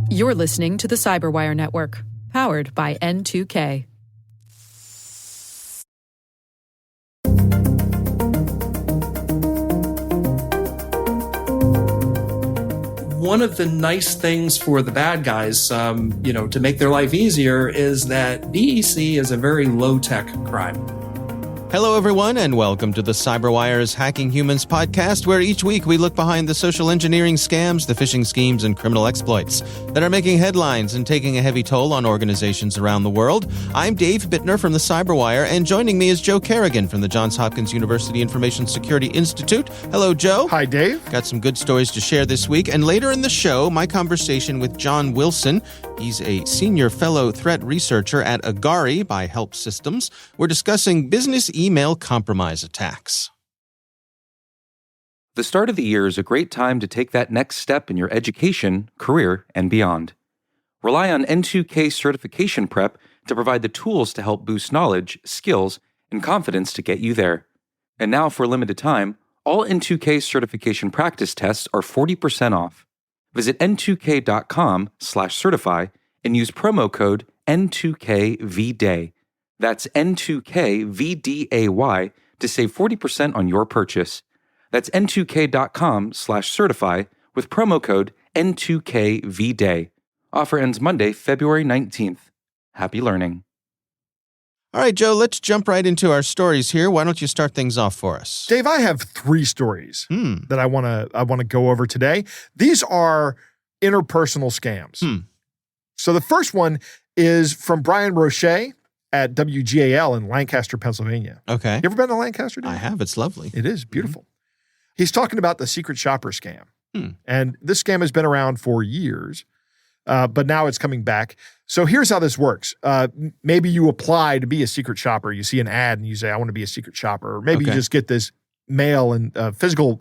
You're listening to the Cyberwire Network, powered by N2K. One of the nice things for the bad guys, to make their life easier, is that DEC is a very low-tech crime. Hello, everyone, and welcome to the CyberWire's Hacking Humans podcast, where each week we look behind the social engineering scams, the phishing schemes, and criminal exploits that are making headlines and taking a heavy toll on organizations around the world. I'm Dave Bittner from the CyberWire, and joining me is Joe Kerrigan from the Johns Hopkins University Information Security Institute. Hello, Joe. Hi, Dave. Got some good stories to share this week, and later in the show, my conversation with John Wilson. He's a senior fellow threat researcher at Agari by Help Systems. We're discussing business email compromise attacks. The start of the year is a great time to take that next step in your education, career, and beyond. Rely on N2K certification prep to provide the tools to help boost knowledge, skills, and confidence to get you there. And now, for a limited time, all N2K certification practice tests are 40% off. Visit n2k.com/certify and use promo code N2KVDAY. That's N2KVDAY to save 40% on your purchase. That's n2k.com/certify with promo code N2KVDAY. Offer ends Monday, February 19th. Happy learning. All right, Joe, let's jump right into our stories here. Why don't you start things off for us? Dave, I have 3 stories that I want to go over today. These are interpersonal scams. So the first one is from Brian Roche at WGAL in Lancaster, Pennsylvania. Okay. You ever been to Lancaster, Dave? I have. It's lovely. It is beautiful. He's talking about the secret shopper scam. And this scam has been around for years, but now it's coming back. So here's how this works. Maybe you apply to be a secret shopper. You see an ad and you say, I want to be a secret shopper. Or maybe you just get this mail and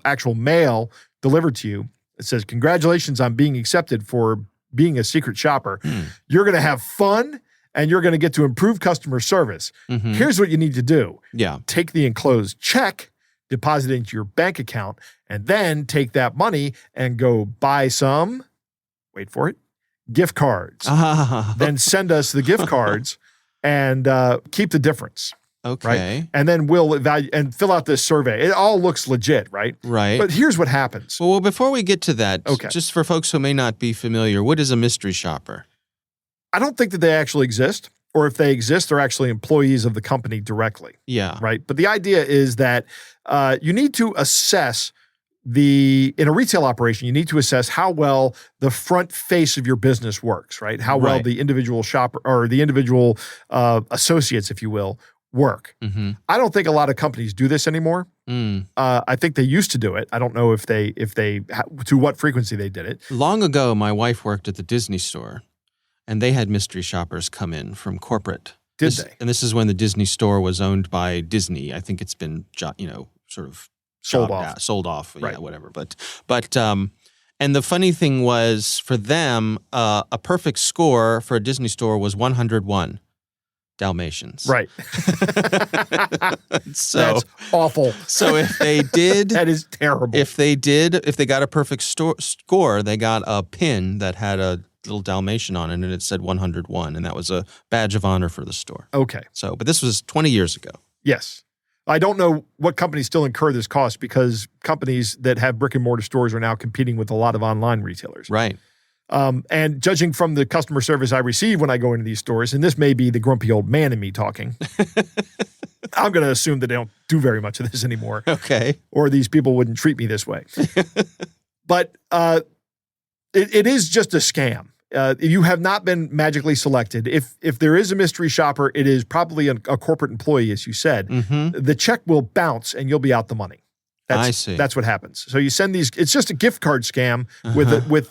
actual mail delivered to you. It says, congratulations on being accepted for being a secret shopper. You're going to have fun and you're going to get to improve customer service. Here's what you need to do. Take the enclosed check, deposit it into your bank account, and then take that money and go buy some, wait for it, gift cards. Then send us the gift cards and keep the difference. Okay. Right? And then we'll evaluate and fill out this survey. It all looks legit, right? Right. But here's what happens. Well, before we get to that, just for folks who may not be familiar, what is a mystery shopper? I don't think that they actually exist, or if they exist, they're actually employees of the company directly. Yeah. Right? But the idea is that you need to assess in a retail operation, you need to assess how well the front face of your business works, right? How well the individual shopper or the individual associates, if you will, work. I don't think a lot of companies do this anymore. I think they used to do it. I don't know if they to what frequency they did it. Long ago, my wife worked at the Disney store, and they had mystery shoppers come in from corporate. Did they? And this is when the Disney store was owned by Disney. I think it's been, sort of sold off, right. Whatever. But and the funny thing was for them, a perfect score for a Disney store was 101 Dalmatians. Right. So that's awful. So if they did, that is terrible. If they got a perfect score, they got a pin that had a little Dalmatian on it, and it said 101, and that was a badge of honor for the store. Okay. So, but this was 20 years ago. Yes. I don't know what companies still incur this cost because companies that have brick and mortar stores are now competing with a lot of online retailers. Right. And judging from the customer service I receive when I go into these stores, and this may be the grumpy old man in me talking, I'm going to assume that they don't do very much of this anymore. Okay. Or these people wouldn't treat me this way. But it is just a scam. You have not been magically selected. If there is a mystery shopper, it is probably a corporate employee, as you said. The check will bounce and you'll be out the money. I see. That's what happens. So you send these. It's just a gift card scam with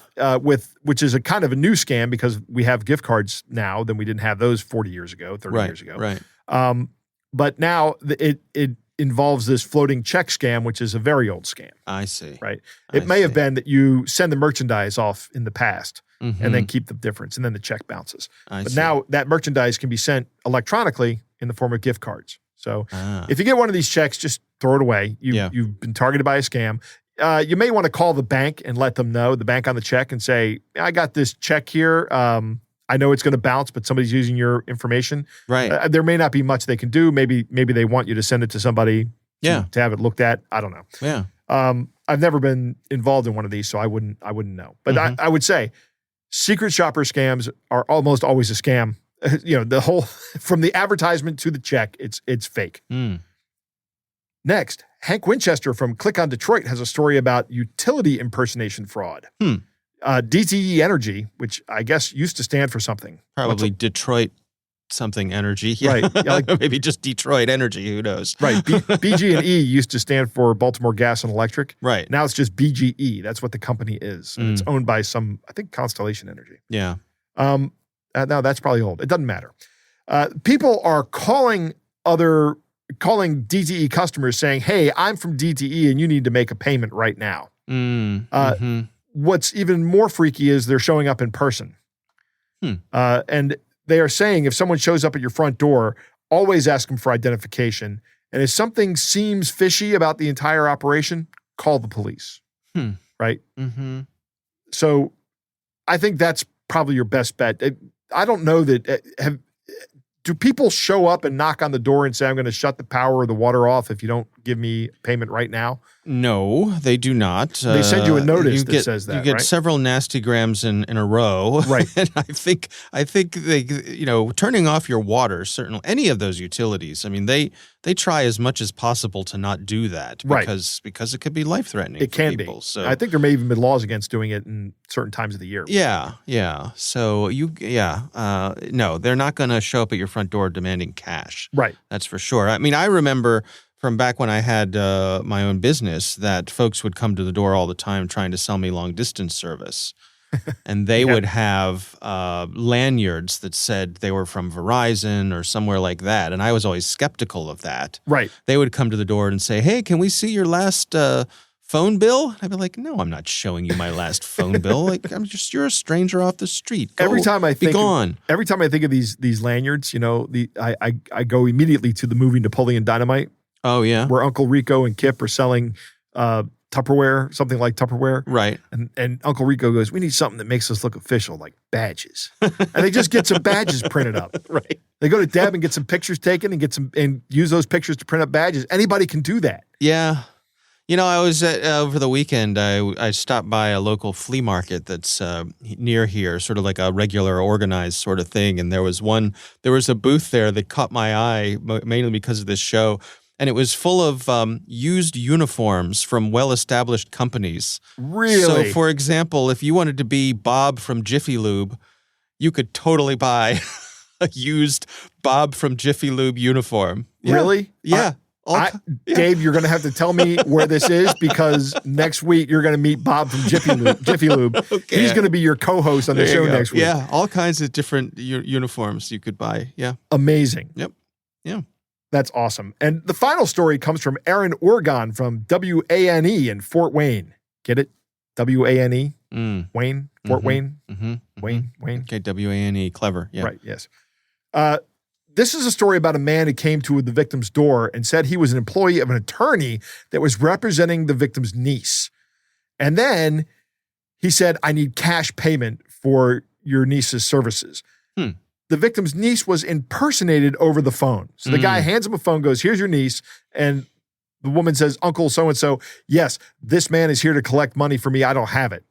which is a kind of a new scam because we have gift cards now than we didn't have those 40 years ago, 30 years ago. Right. But now it involves this floating check scam, which is a very old scam. I see. Right. It may have been that you send the merchandise off in the past and then keep the difference, and then the check bounces. But now that merchandise can be sent electronically in the form of gift cards. So if you get one of these checks, just throw it away. You've been targeted by a scam. you may want to call the bank and let them know, the bank on the check, and say, I got this check here. I know it's going to bounce, but somebody's using your information. Right. There may not be much they can do. Maybe they want you to send it to somebody to have it looked at. I don't know. Yeah. I've never been involved in one of these, so I wouldn't know. But I would say secret shopper scams are almost always a scam. The whole, from the advertisement to the check, it's fake. Next, Hank Winchester from Click on Detroit has a story about utility impersonation fraud. DTE Energy, which I guess used to stand for something. Probably Detroit something energy. Yeah. Right. Yeah, maybe just Detroit Energy. Who knows? Right. BG&E used to stand for Baltimore Gas and Electric. Right. Now it's just BGE. That's what the company is. And it's owned by I think Constellation Energy. Yeah. Now that's probably old. It doesn't matter. People are calling DTE customers saying, hey, I'm from DTE and you need to make a payment right now. What's even more freaky is they're showing up in person. And they are saying if someone shows up at your front door, always ask them for identification. And if something seems fishy about the entire operation, call the police. Right? So I think that's probably your best bet. I don't know that do people show up and knock on the door and say, I'm going to shut the power or the water off if you don't give me payment right now? No, they do not. They send you a notice that says that, you get right? several nasty grams in a row. Right. And I think they, turning off your water, certainly any of those utilities, I mean, they try as much as possible to not do that because it could be life-threatening It for can people. be. So I think there may even be laws against doing it in certain times of the year. Yeah. So no, they're not going to show up at your front door demanding cash. Right. That's for sure. I mean, I remember from back when I had my own business that folks would come to the door all the time trying to sell me long-distance service. And they would have lanyards that said they were from Verizon or somewhere like that. And I was always skeptical of that. Right. They would come to the door and say, hey, can we see your last phone bill? I'd be like, no, I'm not showing you my last phone bill. Like, you're a stranger off the street. Every time I think of these lanyards, I go immediately to the movie Napoleon Dynamite. Oh, yeah. Where Uncle Rico and Kip are selling Tupperware, something like Tupperware. Right. And Uncle Rico goes, we need something that makes us look official, like badges. And they just get some badges printed up. Right. They go to Deb and get some pictures taken and use those pictures to print up badges. Anybody can do that. Yeah. I was over the weekend, I stopped by a local flea market that's near here, sort of like a regular organized sort of thing. And there was a booth there that caught my eye, mainly because of this show. And it was full of used uniforms from well-established companies. Really? So, for example, if you wanted to be Bob from Jiffy Lube, you could totally buy a used Bob from Jiffy Lube uniform. Yeah. Really? Yeah. Dave, you're going to have to tell me where this is because next week you're going to meet Bob from Jiffy Lube. Okay. He's going to be your co-host on the show next week. Yeah, all kinds of different uniforms you could buy. Yeah. Amazing. Yep. Yeah. That's awesome. And the final story comes from Aaron Orgon from WANE in Fort Wayne. Get it? WANE? Wayne? Fort Wayne? Wayne? Okay, WANE. Clever. Yeah. Right, yes. This is a story about a man who came to the victim's door and said he was an employee of an attorney that was representing the victim's niece. And then he said, I need cash payment for your niece's services. The victim's niece was impersonated over the phone. So the guy hands him a phone, goes, here's your niece. And the woman says, Uncle so-and-so, yes, this man is here to collect money for me. I don't have it.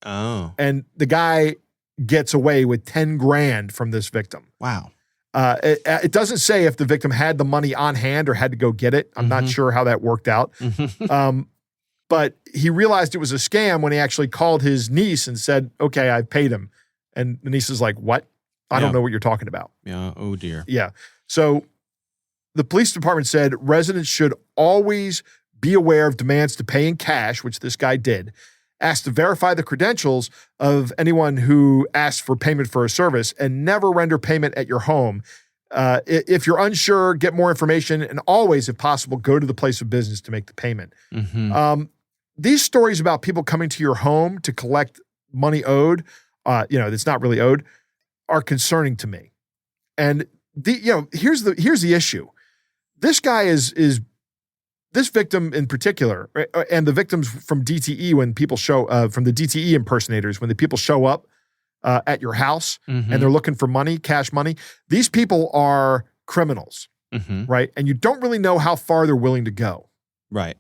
Oh. And the guy gets away with 10 grand from this victim. Wow. It doesn't say if the victim had the money on hand or had to go get it. I'm not sure how that worked out. But he realized it was a scam when he actually called his niece and said, okay, I paid him. And the niece is like, what? I don't know what you're talking about. Yeah. Oh, dear. Yeah. So the police department said residents should always be aware of demands to pay in cash, which this guy did, asked to verify the credentials of anyone who asked for payment for a service, and never render payment at your home. If you're unsure, get more information, and always, if possible, go to the place of business to make the payment. These stories about people coming to your home to collect money owed, that's not really owed, are concerning to me. And here's the issue. This guy is this victim in particular, and the victims from DTE, when people show from the DTE impersonators, when the people show up at your house and they're looking for money, cash money, these people are criminals, right? And you don't really know how far they're willing to go. Right.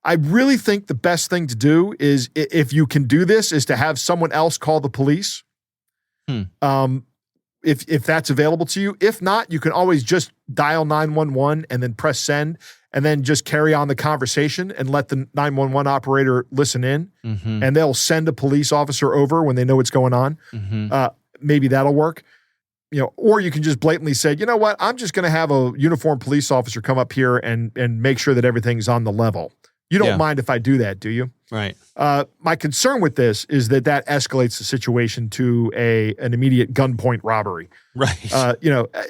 I really think the best thing to do is, if you can do this, is to have someone else call the police. If that's available to you. If not, you can always just dial 911 and then press send, and then just carry on the conversation and let the 911 operator listen in, and they'll send a police officer over when they know what's going on. Maybe that'll work. Or you can just blatantly say, you know what, I'm just going to have a uniformed police officer come up here and make sure that everything's on the level. You don't mind if I do that, do you? Right. My concern with this is that escalates the situation to an immediate gunpoint robbery. Right.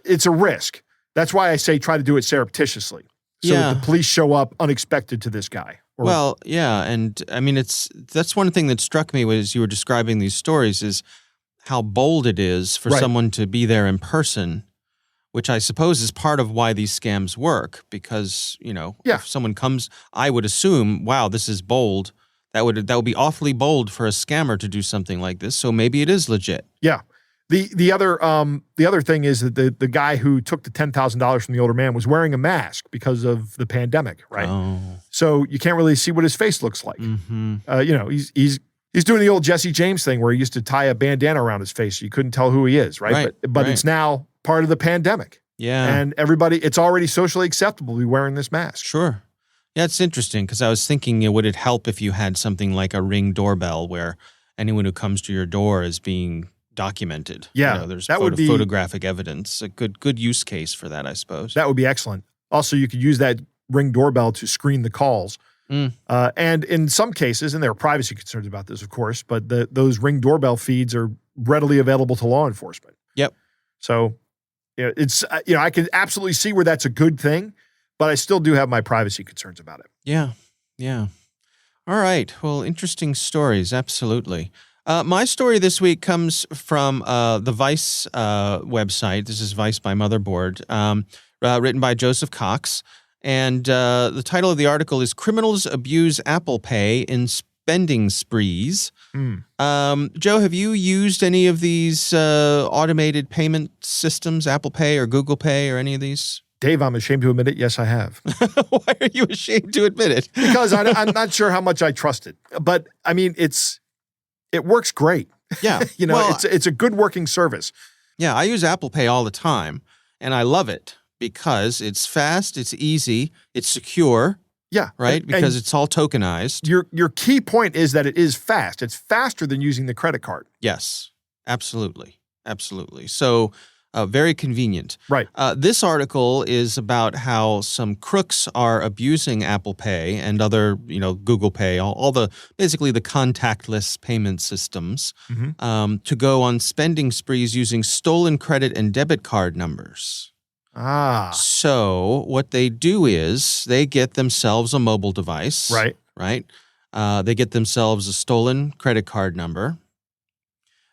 It's a risk. That's why I say try to do it surreptitiously, so that the police show up unexpected to this guy. And I mean, that's one thing that struck me as you were describing these stories is how bold it is for someone to be there in person, which I suppose is part of why these scams work, because, if someone comes, I would assume, wow, this is bold. That would be awfully bold for a scammer to do something like this. So maybe it is legit. Yeah. The other thing is that the guy who took the $10,000 from the older man was wearing a mask because of the pandemic, right? Oh. So you can't really see what his face looks like. He's doing the old Jesse James thing where he used to tie a bandana around his face so you couldn't tell who he is, right? But it's now part of the pandemic. Yeah. And it's already socially acceptable to be wearing this mask. Sure. Yeah, it's interesting because I was thinking, would it help if you had something like a Ring doorbell where anyone who comes to your door is being documented? Yeah. There's photographic evidence. A good use case for that, I suppose. That would be excellent. Also, you could use that Ring doorbell to screen the calls. And in some cases, and there are privacy concerns about this, of course, but those Ring doorbell feeds are readily available to law enforcement. Yep. So, it's I can absolutely see where that's a good thing, but I still do have my privacy concerns about it. Yeah. All right. Well, interesting stories. Absolutely. My story this week comes from the Vice website. This is Vice by Motherboard, written by Joseph Cox. And the title of the article is Criminals Abuse Apple Pay in Spending Sprees. Joe, have you used any of these automated payment systems, Apple Pay or Google Pay or any of these? Dave, I'm ashamed to admit it. Yes, I have. Why are you ashamed to admit it? Because I'm not sure how much I trust it. But, I mean, it works great. Yeah. It's a good working service. Yeah, I use Apple Pay all the time, and I love it because it's fast, it's easy, it's secure. Yeah. Right? Because it's all tokenized. Your key point is that it is fast. It's faster than using the credit card. Yes, absolutely. So very convenient. Right. This article is about how some crooks are abusing Apple Pay and other, Google Pay, all the basically the contactless payment systems to go on spending sprees using stolen credit and debit card numbers. So what they do is they get themselves a mobile device. Right. They get themselves a stolen credit card number.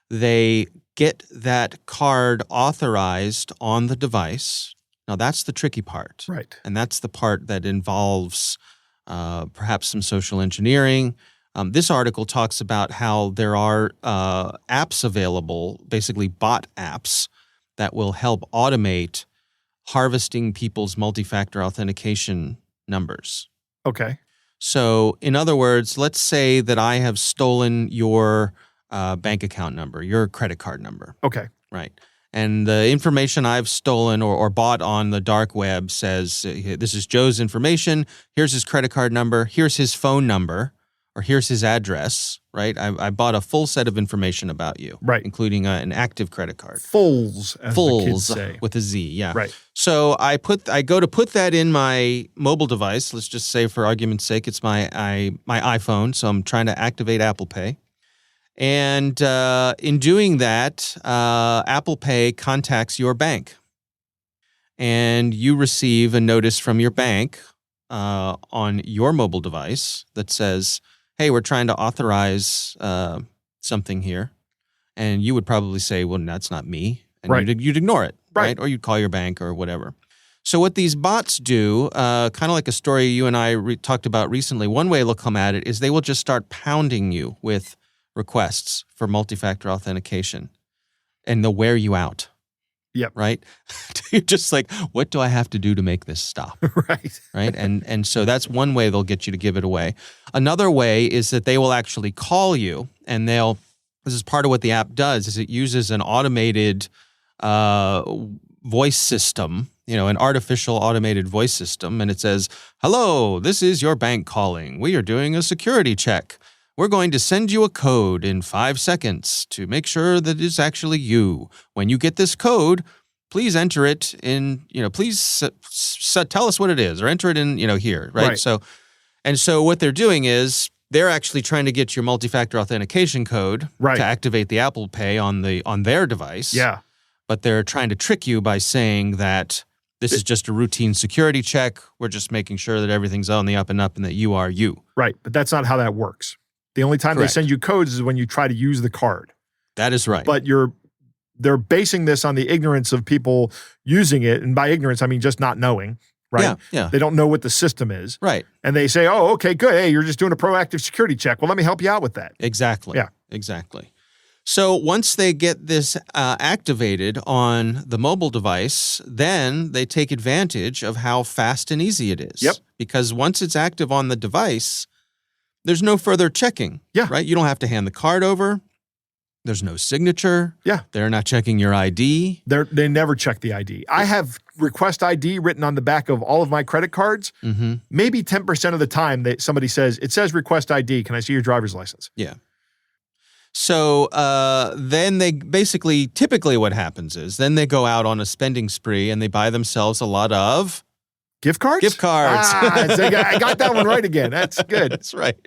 They get that card authorized on the device. Now, that's the tricky part. Right. And that's the part that involves perhaps some social engineering. This article talks about how there are apps available, basically bot apps, that will help automate harvesting people's multi-factor authentication numbers. Okay. So, in other words, let's say that I have stolen your bank account number, your credit card number. Okay. Right. And the information I've stolen or bought on the dark web says, this is Joe's information, here's his credit card number, here's his phone number, or here's his address, right? I bought a full set of information about you, right, including an active credit card. Fulls, as the kids say. With a Z, yeah. Right. So I go to put that in my mobile device. Let's just say, for argument's sake, it's my iPhone. So I'm trying to activate Apple Pay. And in doing that, Apple Pay contacts your bank. And you receive a notice from your bank on your mobile device that says, hey, we're trying to authorize something here. And you would probably say, well, that's not me. And right, you'd ignore it, right? Or you'd call your bank or whatever. So what these bots do, kind of like a story you and I talked about recently, one way they'll come at it is they will just start pounding you with requests for multi-factor authentication, and they'll wear you out. Yep. Right? You're just like, what do I have to do to make this stop? Right. Right? And so that's one way they'll get you to give it away. Another way is that they will actually call you, and this is part of what the app does, is it uses an automated voice system, an artificial automated voice system, and it says, "Hello, this is your bank calling. We are doing a security check. We're going to send you a code in 5 seconds to make sure that it's actually you. When you get this code, please enter it in, please tell us what it is, or enter it in, here," right? So what they're doing is they're actually trying to get your multi-factor authentication code to activate the Apple Pay on their device. Yeah. But they're trying to trick you by saying that this is just a routine security check. We're just making sure that everything's on the up and up and that you are you. Right. But that's not how that works. The only time they send you codes is when you try to use the card. That is right. But they're basing this on the ignorance of people using it. And by ignorance, I mean just not knowing, right? Yeah. They don't know what the system is. Right. And they say, oh, okay, good. Hey, you're just doing a proactive security check. Well, let me help you out with that. Exactly. Yeah. Exactly. So once they get this activated on the mobile device, then they take advantage of how fast and easy it is. Yep. Because once it's active on the device, there's no further checking. Yeah. Right? You don't have to hand the card over. There's no signature. Yeah. They're not checking your ID. They never check the ID. I have request ID written on the back of all of my credit cards. Mm-hmm. Maybe 10% of the time that somebody says, it says request ID. Can I see your driver's license? Yeah. So then typically what happens is then they go out on a spending spree and they buy themselves a lot of gift cards? Gift cards. I got that one right again. That's good. That's right.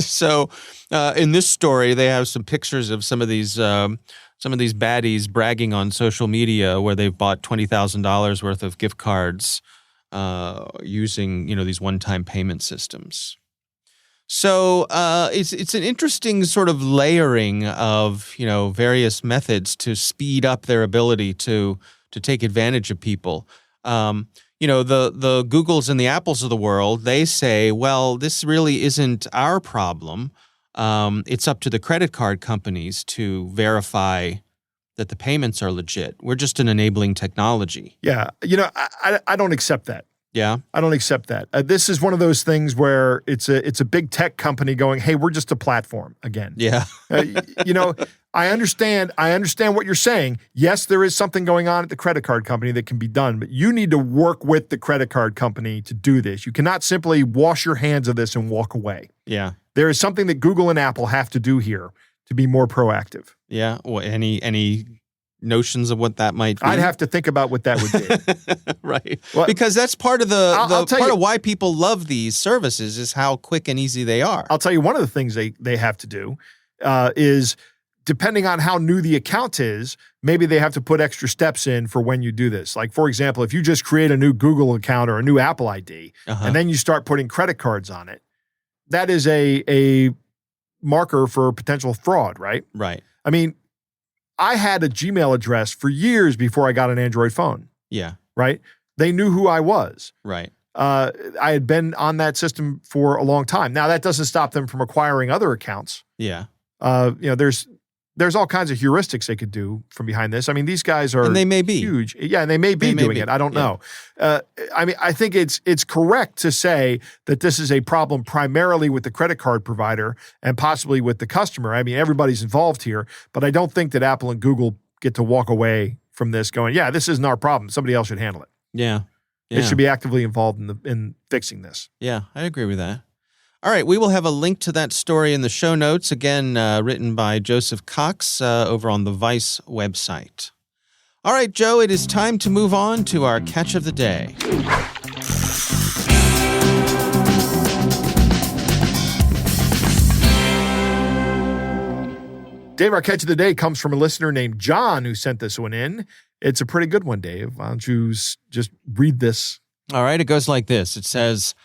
So in this story, they have some pictures of some of these baddies bragging on social media where they've bought $20,000 worth of gift cards using these one-time payment systems. So it's an interesting sort of layering of various methods to speed up their ability to take advantage of people. The Googles and the Apples of the world, they say, well, this really isn't our problem. It's up to the credit card companies to verify that the payments are legit. We're just an enabling technology. Yeah. I don't accept that. Yeah. I don't accept that. This is one of those things where it's a big tech company going, hey, we're just a platform again. Yeah. I understand what you're saying. Yes, there is something going on at the credit card company that can be done, but you need to work with the credit card company to do this. You cannot simply wash your hands of this and walk away. Yeah. There is something that Google and Apple have to do here to be more proactive. Yeah. Well, any notions of what that might be? I'd have to think about what that would be. Right. Well, because that's part of I'll tell part you, of why people love these services is how quick and easy they are. I'll tell you one of the things they have to do is, depending on how new the account is, maybe they have to put extra steps in for when you do this. Like, for example, if you just create a new Google account or a new Apple ID, and then you start putting credit cards on it, that is a marker for potential fraud, right? Right. I mean, I had a Gmail address for years before I got an Android phone. Yeah. Right? They knew who I was. Right. I had been on that system for a long time. Now, that doesn't stop them from acquiring other accounts. Yeah. There's all kinds of heuristics they could do from behind this. I mean, these guys are and they may be huge. Yeah, and they may be doing it. I don't know. I mean, I think it's correct to say that this is a problem primarily with the credit card provider and possibly with the customer. I mean, everybody's involved here, but I don't think that Apple and Google get to walk away from this going, yeah, this isn't our problem. Somebody else should handle it. Yeah. They should be actively involved in fixing this. Yeah, I agree with that. All right, we will have a link to that story in the show notes, again, written by Joseph Cox over on the Vice website. All right, Joe, it is time to move on to our catch of the day. Dave, our catch of the day comes from a listener named John who sent this one in. It's a pretty good one, Dave. Why don't you just read this? All right, it goes like this. It says,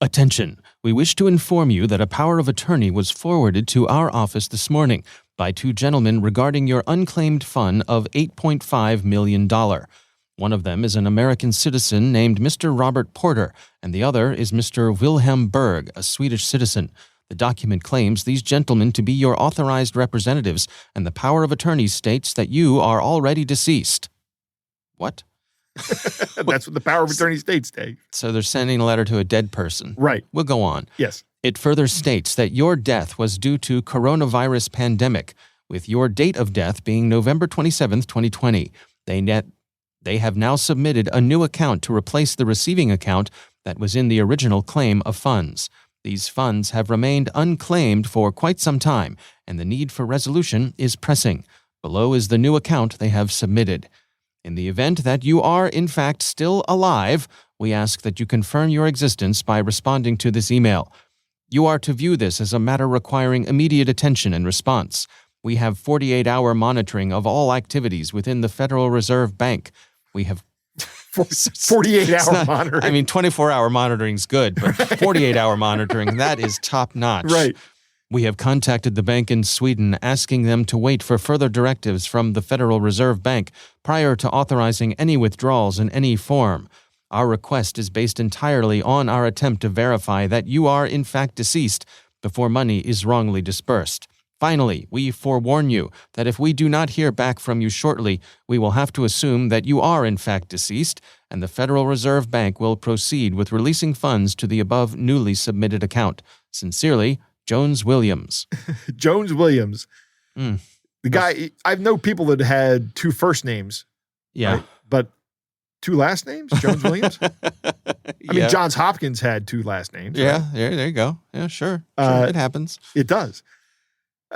"Attention, we wish to inform you that a power of attorney was forwarded to our office this morning by two gentlemen regarding your unclaimed fund of $8.5 million. One of them is an American citizen named Mr. Robert Porter, and the other is Mr. Wilhelm Berg, a Swedish citizen. The document claims these gentlemen to be your authorized representatives, and the power of attorney states that you are already deceased. What? That's what the power of attorney states, Dave. So they're sending a letter to a dead person. Right. We'll go on. Yes. It further states that your death was due to coronavirus pandemic, with your date of death being November 27th, 2020. They have now submitted a new account to replace the receiving account that was in the original claim of funds. These funds have remained unclaimed for quite some time, and the need for resolution is pressing. Below is the new account they have submitted. In the event that you are, in fact, still alive, we ask that you confirm your existence by responding to this email. You are to view this as a matter requiring immediate attention and response. We have 48-hour monitoring of all activities within the Federal Reserve Bank. We have 48-hour monitoring. I mean, 24-hour monitoring is good, but 48-hour monitoring, that is top-notch. Right. We have contacted the bank in Sweden, asking them to wait for further directives from the Federal Reserve Bank prior to authorizing any withdrawals in any form. Our request is based entirely on our attempt to verify that you are in fact deceased before money is wrongly disbursed. Finally, we forewarn you that if we do not hear back from you shortly, we will have to assume that you are in fact deceased, and the Federal Reserve Bank will proceed with releasing funds to the above newly submitted account. Sincerely, Jones Williams. Jones Williams. Mm. The guy, I know people that had two first names. Yeah. Right? But two last names? Jones Williams? I mean, Johns Hopkins had two last names. Yeah, right? there you go. Yeah, sure. It happens. It does.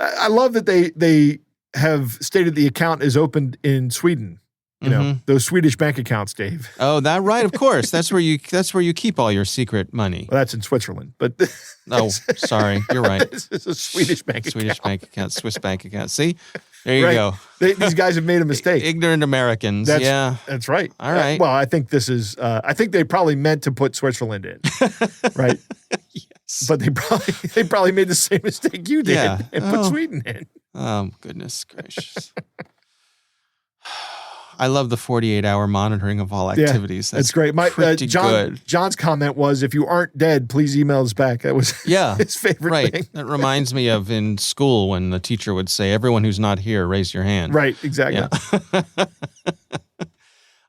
I love that they have stated the account is opened in Sweden. You know, those Swedish bank accounts, Dave. Oh, that right, of course. That's where you keep all your secret money. Well, that's in Switzerland, but oh, sorry, you're right. This is a Swedish bank account. Swedish bank account, Swiss bank account. See, there you go. These guys have made a mistake. Ignorant Americans. That's right. All right. Well, I think this is. I think they probably meant to put Switzerland in, right? Yes. But they probably made the same mistake you did and put Oh. Sweden in. Oh, goodness gracious. I love the 48-hour monitoring of all activities. That's great. Pretty good. John's comment was, if you aren't dead, please email us back. That was his favorite thing. That reminds me of in school when the teacher would say, everyone who's not here, raise your hand. Right, exactly. Yeah.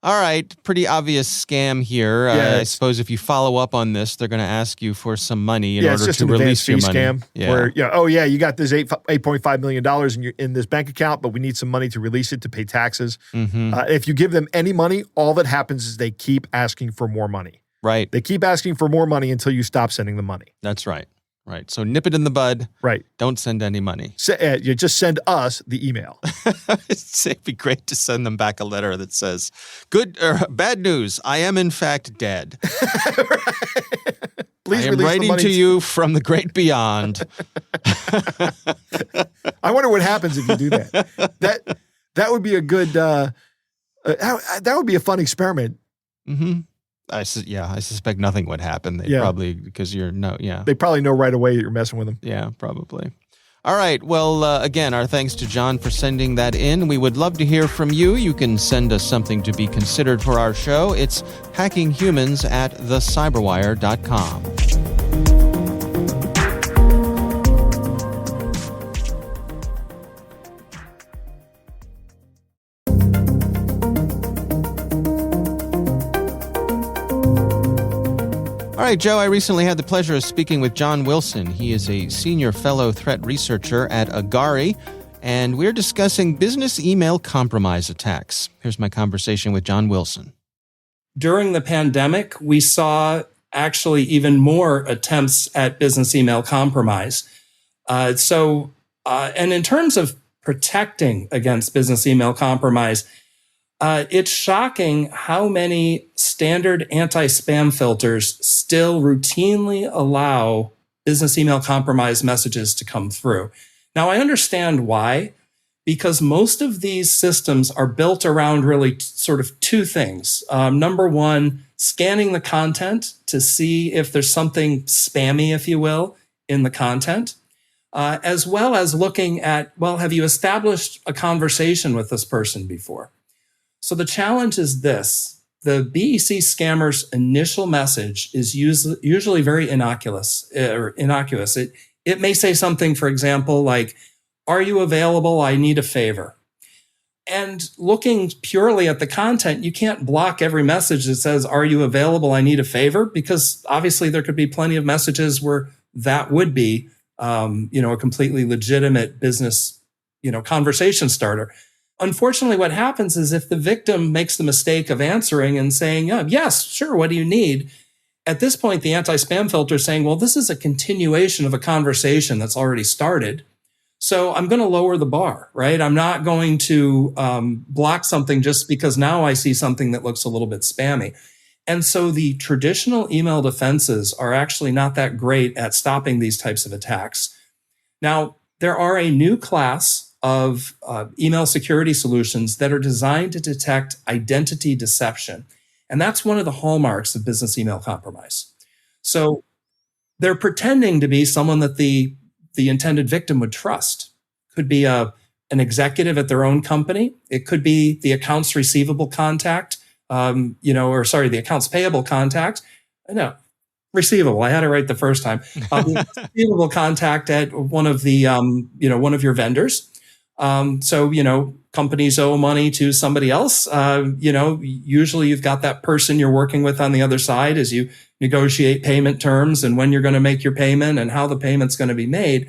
All right, pretty obvious scam here. I suppose if you follow up on this, they're going to ask you for some money in order to release your money. Scam where, you got this $8.5 million in this bank account, but we need some money to release it to pay taxes. If you give them any money, all that happens is they keep asking for more money. Right. They keep asking for more money until you stop sending the money. That's right. Right. So nip it in the bud. Right. Don't send any money. You just send us the email. It'd be great to send them back a letter that says, bad news. I am in fact dead. Please I am writing to you from the great beyond. I wonder what happens if you do that. That would be a good, that would be a fun experiment. Mm-hmm. I suspect nothing would happen. They probably, because they probably know right away that you're messing with them. Yeah, probably. All right. Well, again, our thanks to John for sending that in. We would love to hear from you. You can send us something to be considered for our show. It's hackinghumans@thecyberwire.com. All right, Joe, I recently had the pleasure of speaking with John Wilson. He is a senior fellow threat researcher at Agari, and we're discussing business email compromise attacks. Here's my conversation with John Wilson. During the pandemic, we saw actually even more attempts at business email compromise. And in terms of protecting against business email compromise, it's shocking how many standard anti-spam filters still routinely allow business email compromise messages to come through. Now, I understand why, because most of these systems are built around really sort of two things. Number one, scanning the content to see if there's something spammy, if you will, in the content, as well as looking at, well, have you established a conversation with this person before? So the challenge is this. The BEC scammer's initial message is usually very innocuous. It may say something, for example, like, "Are you available? I need a favor." And looking purely at the content, you can't block every message that says, "Are you available? I need a favor," because obviously there could be plenty of messages where that would be, a completely legitimate business, conversation starter. Unfortunately, what happens is if the victim makes the mistake of answering and saying, "Yes, sure, what do you need?" At this point, the anti-spam filter is saying, well, this is a continuation of a conversation that's already started. So I'm going to lower the bar, right? I'm not going to block something just because now I see something that looks a little bit spammy. And so the traditional email defenses are actually not that great at stopping these types of attacks. Now, there are a new class of email security solutions that are designed to detect identity deception. And that's one of the hallmarks of business email compromise. So they're pretending to be someone that the intended victim would trust. Could be an executive at their own company. It could be the accounts receivable contact, the accounts payable contact. No, receivable. I had it right the first time. The receivable contact at one of the, one of your vendors. Companies owe money to somebody else. Usually you've got that person you're working with on the other side as you negotiate payment terms and when you're going to make your payment and how the payment's going to be made.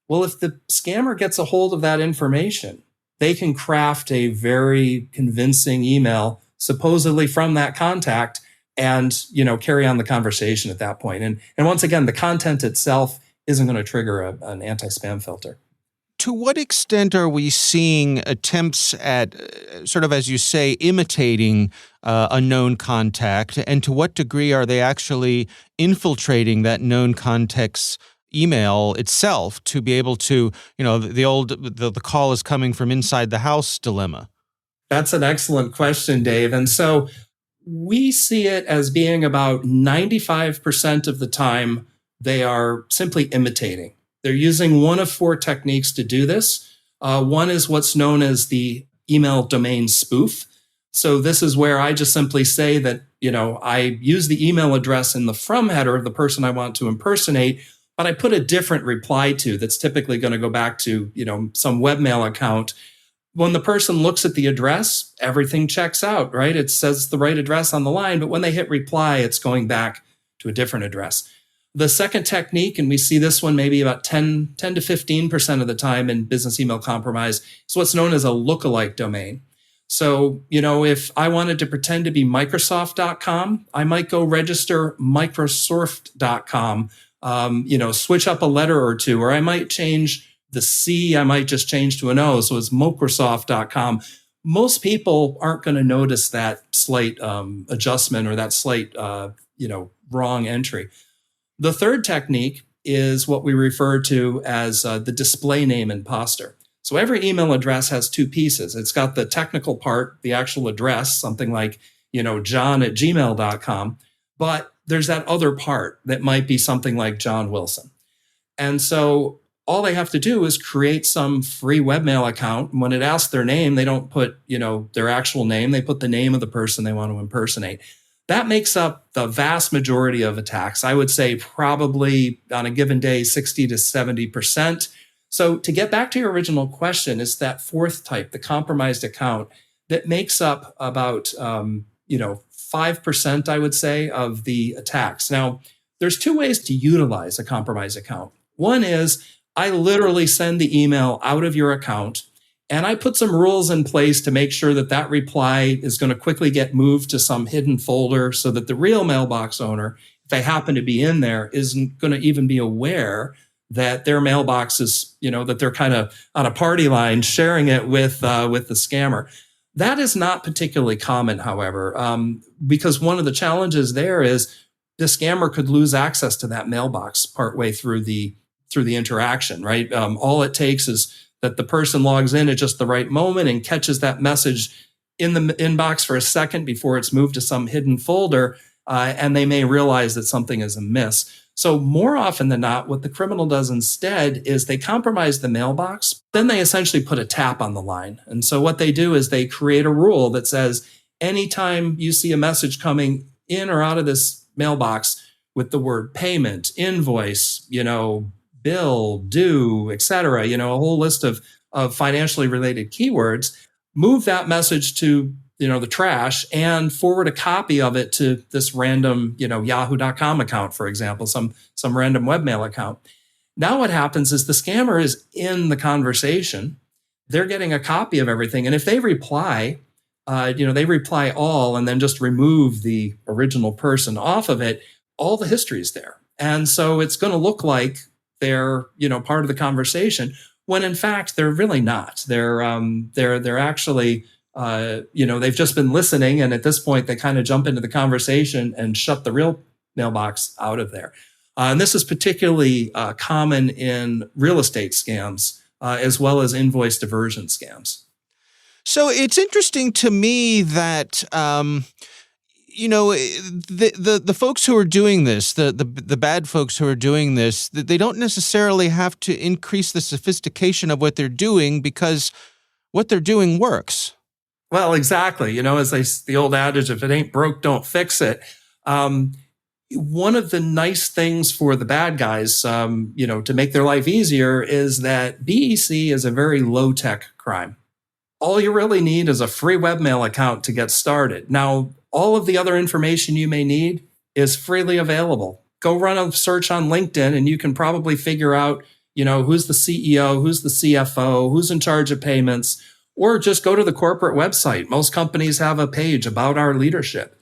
Well, if the scammer gets a hold of that information, they can craft a very convincing email supposedly from that contact and, carry on the conversation at that point. And once again, the content itself isn't going to trigger an anti-spam filter. To what extent are we seeing attempts at, sort of, as you say, imitating a known contact? And to what degree are they actually infiltrating that known contact's email itself to be able to, the call is coming from inside the house dilemma? That's an excellent question, Dave. And so we see it as being about 95% of the time they are simply imitating. They're using one of four techniques to do this. One is what's known as the email domain spoof. So this is where I just simply say that, I use the email address in the from header of the person I want to impersonate, but I put a different reply to that's typically going to go back to, some webmail account. When the person looks at the address, everything checks out, right? It says the right address on the line, but when they hit reply, it's going back to a different address. The second technique, and we see this one maybe about 10 to 15% of the time in business email compromise, is what's known as a lookalike domain. So, if I wanted to pretend to be Microsoft.com, I might go register Microsoft.com, switch up a letter or two, or I might change the C, I might just change to an O, so it's Microsoft.com. Most people aren't going to notice that slight adjustment or that slight, wrong entry. The third technique is what we refer to as the display name imposter. So every email address has two pieces. It's got the technical part, the actual address, something like, john@gmail.com. But there's that other part that might be something like John Wilson. And so all they have to do is create some free webmail account. And when it asks their name, they don't put, their actual name. They put the name of the person they want to impersonate. That makes up the vast majority of attacks. I would say probably on a given day, 60 to 70%. So to get back to your original question, it's that fourth type, the compromised account, that makes up about, 5%, I would say, of the attacks. Now, there's two ways to utilize a compromised account. One is I literally send the email out of your account, and I put some rules in place to make sure that that reply is going to quickly get moved to some hidden folder so that the real mailbox owner, if they happen to be in there, isn't going to even be aware that their mailbox is, that they're kind of on a party line sharing it with the scammer. That is not particularly common, however, because one of the challenges there is the scammer could lose access to that mailbox partway through the interaction, right? All it takes is that the person logs in at just the right moment and catches that message in the inbox for a second before it's moved to some hidden folder, and they may realize that something is amiss. So more often than not, what the criminal does instead is they compromise the mailbox. Then they essentially put a tap on the line. And so what they do is they create a rule that says, anytime you see a message coming in or out of this mailbox with the word payment, invoice, bill, due, et cetera, a whole list of financially related keywords, move that message to the trash and forward a copy of it to this random, yahoo.com account, for example, some random webmail account. Now what happens is the scammer is in the conversation. They're getting a copy of everything. And if they reply, they reply all and then just remove the original person off of it, all the history is there. And so it's going to look like they're, part of the conversation when in fact they're really not. They're actually they've just been listening, and at this point, they kind of jump into the conversation and shut the real mailbox out of there. And this is particularly common in real estate scams, as well as invoice diversion scams. So it's interesting to me that the folks who are doing this, the bad folks who are doing this, they don't necessarily have to increase the sophistication of what they're doing because what they're doing works. Well, exactly. As the old adage, if it ain't broke, don't fix it. One of the nice things for the bad guys, to make their life easier is that BEC is a very low-tech crime. All you really need is a free webmail account to get started. Now, all of the other information you may need is freely available. Go run a search on LinkedIn and you can probably figure out, who's the CEO, who's the CFO, who's in charge of payments, or just go to the corporate website. Most companies have a page about our leadership.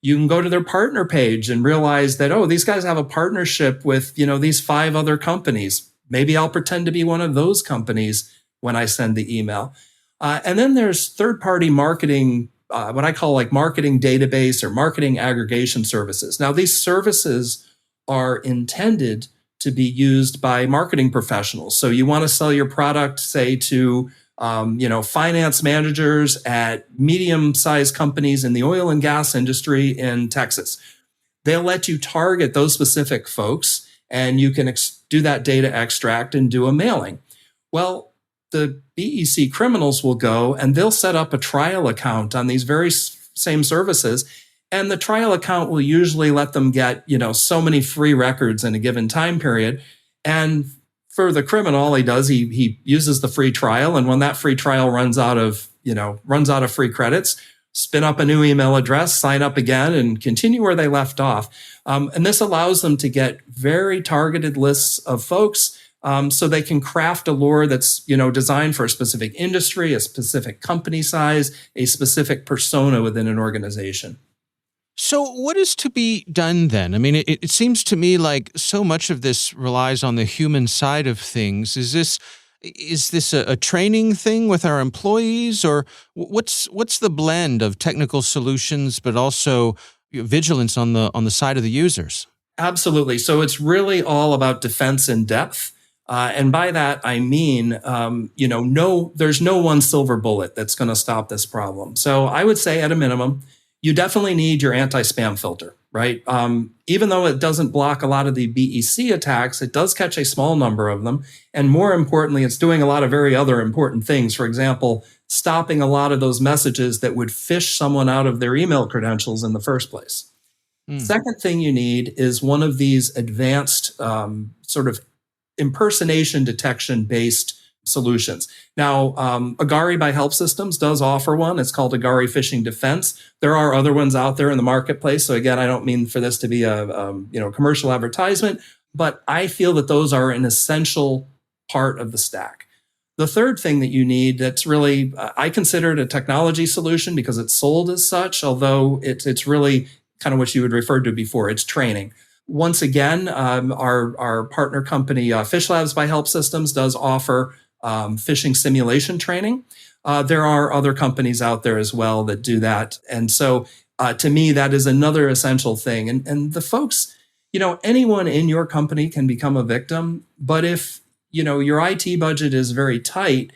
You can go to their partner page and realize that, these guys have a partnership with, these 5 other companies. Maybe I'll pretend to be one of those companies when I send the email. And then there's third-party marketing, what I call like marketing database or marketing aggregation services. Now, these services are intended to be used by marketing professionals. So you want to sell your product, say, to finance managers at medium-sized companies in the oil and gas industry in Texas. They'll let you target those specific folks, and you can do that data extract and do a mailing. Well, the BEC criminals will go and they'll set up a trial account on these very same services, and the trial account will usually let them get, so many free records in a given time period. And for the criminal, all he does, he uses the free trial, and when that free trial runs out of free credits, spin up a new email address, sign up again, and continue where they left off. And this allows them to get very targeted lists of folks, so they can craft a lure that's designed for a specific industry, a specific company size, a specific persona within an organization. So what is to be done then? I mean, it seems to me like so much of this relies on the human side of things. Is this a training thing with our employees, or what's the blend of technical solutions but also vigilance on the side of the users? Absolutely. So it's really all about defense in depth. And by that, I mean, there's no one silver bullet that's going to stop this problem. So I would say at a minimum, you definitely need your anti-spam filter, right? Even though it doesn't block a lot of the BEC attacks, it does catch a small number of them. And more importantly, it's doing a lot of very other important things. For example, stopping a lot of those messages that would fish someone out of their email credentials in the first place. Second thing you need is one of these advanced sort of impersonation detection based solutions. Now, Agari by Help Systems does offer one. It's called Agari Phishing Defense. There are other ones out there in the marketplace. So again, I don't mean for this to be a commercial advertisement, but I feel that those are an essential part of the stack. The third thing that you need that's really, I consider it a technology solution because it's sold as such, although it's really kind of what you would refer to before. It's training. Once again, our partner company, Fish Labs by Help Systems, does offer phishing simulation training. There are other companies out there as well that do that. And so to me, that is another essential thing. And the folks, anyone in your company can become a victim. But if, your IT budget is very tight,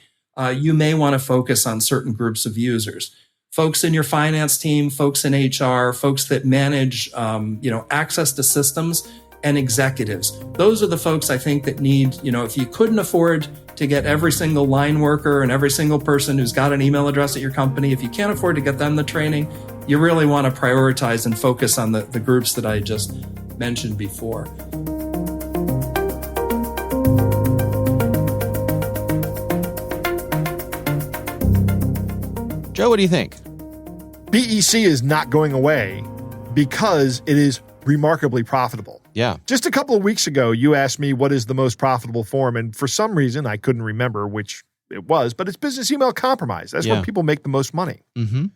you may want to focus on certain groups of users. Folks in your finance team, folks in HR, folks that manage, access to systems. and executives. Those are the folks I think that need, if you couldn't afford to get every single line worker and every single person who's got an email address at your company, if you can't afford to get them the training, you really want to prioritize and focus on the groups that I just mentioned before. Joe, what do you think? BEC is not going away because it is remarkably profitable. Yeah. Just a couple of weeks ago, you asked me what is the most profitable form, and for some reason, I couldn't remember which it was, but it's business email compromise. That's where people make the most money. Mm-hmm.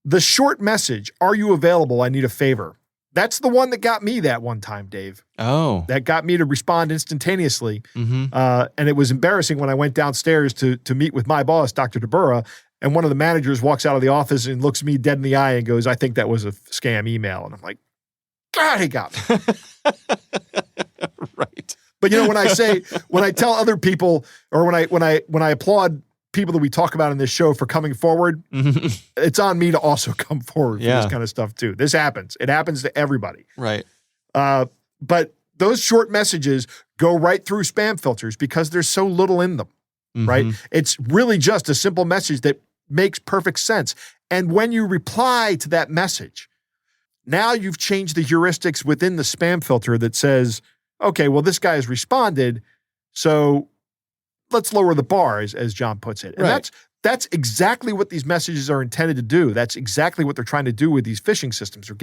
The short message, "Are you available? I need a favor." That's the one that got me that one time, Dave. Oh. That got me to respond instantaneously. Mm-hmm. And it was embarrassing when I went downstairs to meet with my boss, Dr. DeBurra, and one of the managers walks out of the office and looks me dead in the eye and goes, "I think that was a scam email." And I'm like, God, he got me. Right. But when I tell other people, or when I applaud people that we talk about in this show for coming forward, it's on me to also come forward for this kind of stuff too. This happens. It happens to everybody. Right. But those short messages go right through spam filters because there's so little in them, right? It's really just a simple message that makes perfect sense. And when you reply to that message, now you've changed the heuristics within the spam filter that says, okay, well, this guy has responded, so let's lower the bar, as John puts it. And that's exactly what these messages are intended to do. That's exactly what they're trying to do with these phishing systems or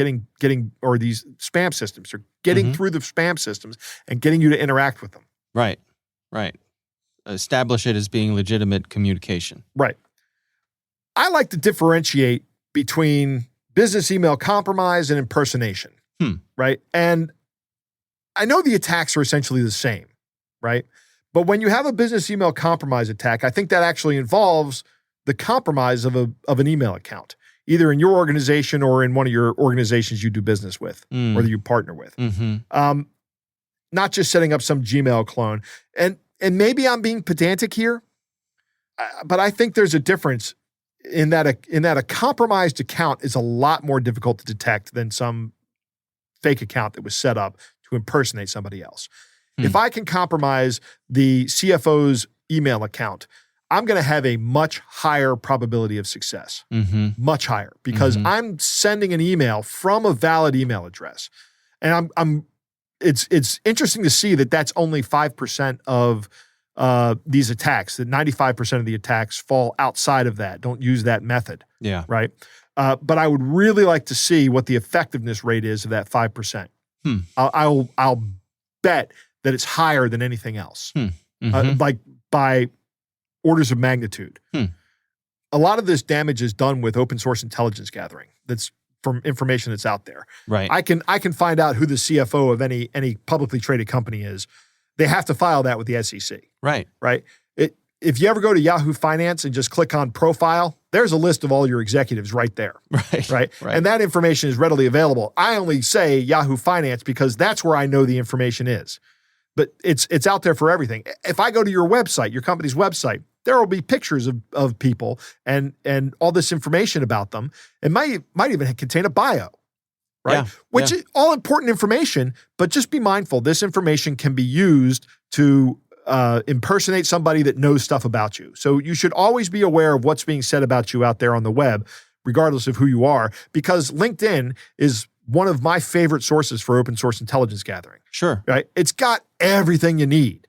or these spam systems, or getting through the spam systems and getting you to interact with them. Right. Establish it as being legitimate communication. Right. I like to differentiate between business email compromise and impersonation, right? And I know the attacks are essentially the same, right? But when you have a business email compromise attack, I think that actually involves the compromise of an email account, either in your organization or in one of your organizations you do business with or that you partner with. Not just setting up some Gmail clone. And maybe I'm being pedantic here, but I think there's a difference in that a compromised account is a lot more difficult to detect than some fake account that was set up to impersonate somebody else. If I can compromise the CFO's email account, I'm going to have a much higher probability of success, much higher, because I'm sending an email from a valid email address. And it's interesting to see that that's only 5% of these attacks, that 95% of the attacks fall outside of that, don't use that method. Yeah. Right. But I would really like to see what the effectiveness rate is of that 5%. I'll bet that it's higher than anything else, like by orders of magnitude. A lot of this damage is done with open source intelligence gathering. That's from information that's out there. Right. I can find out who the CFO of any publicly traded company is. They have to file that with the SEC. Right. Right. If you ever go to Yahoo Finance and just click on profile, there's a list of all your executives right there. Right. And that information is readily available. I only say Yahoo Finance because that's where I know the information is. But it's out there for everything. If I go to your website, your company's website, there will be pictures of people and all this information about them. It might even contain a bio. Right? Yeah, Which is all important information, but just be mindful. This information can be used to impersonate somebody that knows stuff about you. So you should always be aware of what's being said about you out there on the web, regardless of who you are, because LinkedIn is one of my favorite sources for open source intelligence gathering. Sure. Right? It's got everything you need.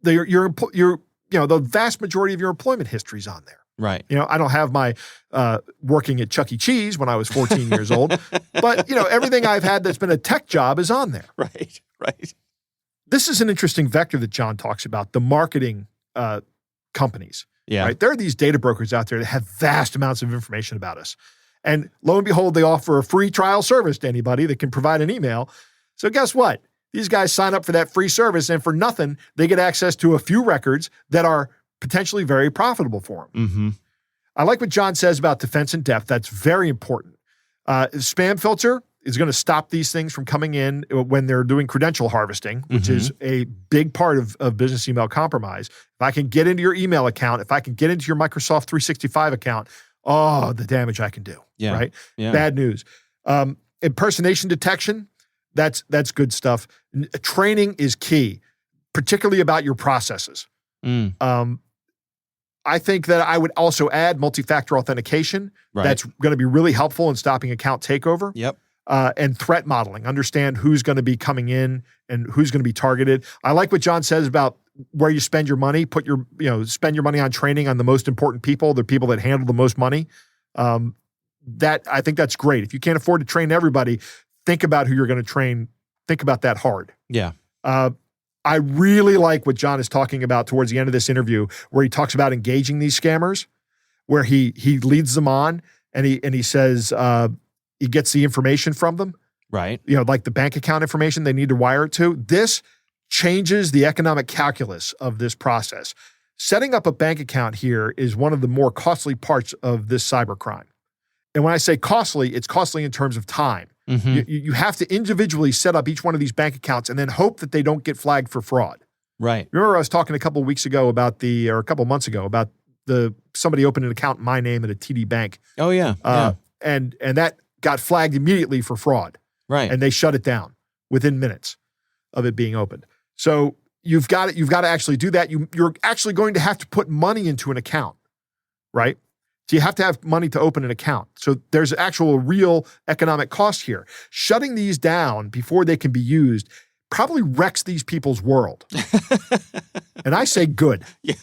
The vast majority of your employment history is on there. Right. I don't have my working at Chuck E. Cheese when I was 14 years old, but everything I've had that's been a tech job is on there. Right. This is an interesting vector that John talks about, the marketing companies. Yeah. Right? There are these data brokers out there that have vast amounts of information about us. And lo and behold, they offer a free trial service to anybody that can provide an email. So guess what? These guys sign up for that free service, and for nothing, they get access to a few records that are potentially very profitable for them. I like what John says about defense in depth. That's very important. Spam filter is going to stop these things from coming in when they're doing credential harvesting, which is a big part of business email compromise. If I can get into your email account, if I can get into your Microsoft 365 account, the damage I can do, right? Yeah. Bad news. Impersonation detection. That's good stuff. Training is key, particularly about your processes. I think that I would also add multi-factor authentication. Right. That's going to be really helpful in stopping account takeover. Yep. And threat modeling. Understand who's going to be coming in and who's going to be targeted. I like what John says about where you spend your money. Spend your money on training on the most important people, the people that handle the most money. I think that's great. If you can't afford to train everybody, think about who you're going to train. Think about that hard. Yeah. I really like what John is talking about towards the end of this interview, where he talks about engaging these scammers, where he leads them on and he says he gets the information from them. Right. Like the bank account information they need to wire it to. This changes the economic calculus of this process. Setting up a bank account here is one of the more costly parts of this cybercrime. And when I say costly, it's costly in terms of time. Mm-hmm. You have to individually set up each one of these bank accounts and then hope that they don't get flagged for fraud. Right. Remember I was talking a couple of months ago about somebody opened an account in my name at a TD Bank. Oh, yeah. And that got flagged immediately for fraud. Right. And they shut it down within minutes of it being opened. So you've got to actually do that. You're actually going to have to put money into an account, right? So you have to have money to open an account. So there's actual real economic cost here. Shutting these down before they can be used probably wrecks these people's world. And I say good. Yeah.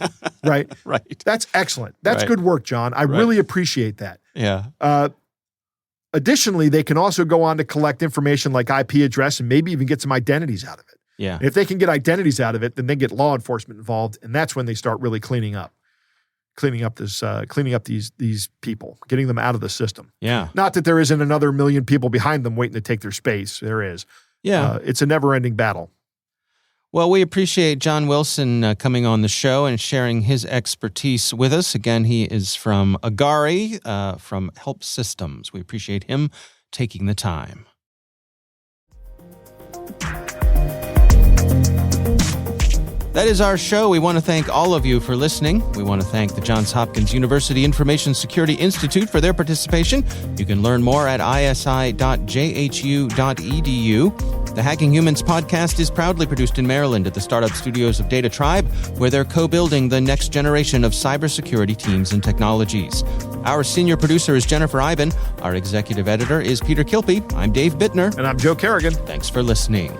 Right? Right. That's excellent. That's Right. good work, John. I really appreciate that. Yeah. Additionally, they can also go on to collect information like IP address and maybe even get some identities out of it. Yeah. And if they can get identities out of it, then they get law enforcement involved, and that's when they start really cleaning up these people, getting them out of the system. Yeah. Not that there isn't another million people behind them waiting to take their space. There is. Yeah. It's a never-ending battle. Well, we appreciate John Wilson coming on the show and sharing his expertise with us. Again, he is from Agari, from Help Systems. We appreciate him taking the time. That is our show. We want to thank all of you for listening. We want to thank the Johns Hopkins University Information Security Institute for their participation. You can learn more at isi.jhu.edu. The Hacking Humans podcast is proudly produced in Maryland at the startup studios of Data Tribe, where they're co-building the next generation of cybersecurity teams and technologies. Our senior producer is Jennifer Iben. Our executive editor is Peter Kilpie. I'm Dave Bittner. And I'm Joe Kerrigan. Thanks for listening.